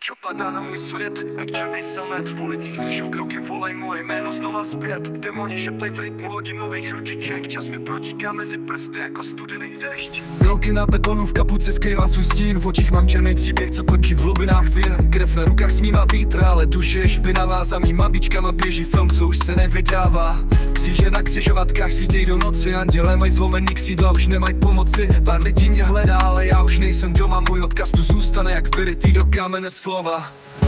čo padá na můj svět, jak černý samet. V ulicích slyšu kroky, volej moje jméno znova zpět. Démoni šeptaj v rytmu hodinových ručiček. Čas mi protíká mezi prsty jako studený dešť. Kroky na betonu, v kapuci skrývám svůj stín. V očích mám černý příběh, co končí v hlubinách vin. Krev na rukách smívá vítr, ale duše je špinavá. Za mýma víčkama běží film, co už se nevydává. Kříže na křižovatkách svítěj do noci. Andělé mají zlomený křídla, už nemají pomoci. Pár lidí mě hledá, ale já už nejsem doma. Můj odkaz tu zůstane jak vyrytý do kamene slova.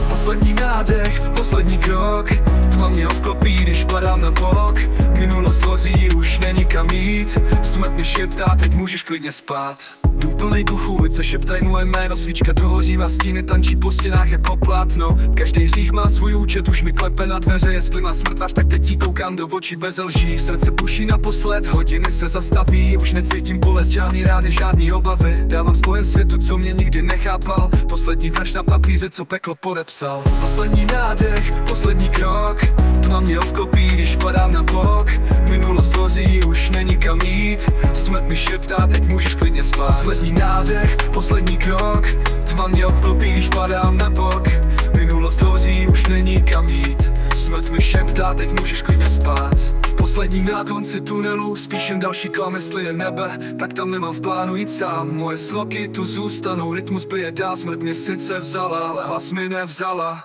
Poslední nádech, poslední krok. Tma mě obklopí, když padám na bok. Minulost hoří, už není kam jít. Smrt mi šeptá, teď můžeš klidně spát. Jdu plnej duchů, ulice šeptaj moje jméno. Svíčka dohořívá, stíny tančí po stěnách jako plátno. Každý hřích má svůj účet, už mi klepe na dveře. Jestli má smrtvař, tak teď jí koukám do očí bez lží. Srdce puší naposled, hodiny se zastaví. Už necítím bolest, žádný rány, žádný obavy. Dávám spojen světu, co mě nikdy nechápal. Poslední verš na papíře, co peklo podepsal. Poslední nádech, poslední krok. Tma mě obklopí, když padám na bok. Minulost hoří, už není kam jít. Smrt mi šeptá, teď můžeš klidně spát. Poslední nádech, poslední krok. Tma mě obklopí, když padám na bok. Minulost hoří, už není kam jít. Smrt mi šeptá, teď můžeš klidně spát. Poslední na konci tunelu, spíš jen další klam, jestli je nebe, tak tam nemám v plánu jít sám. Moje sloky tu zůstanou, rytmus bije dál, smrt mě sice vzala, ale hlas mi nevzala.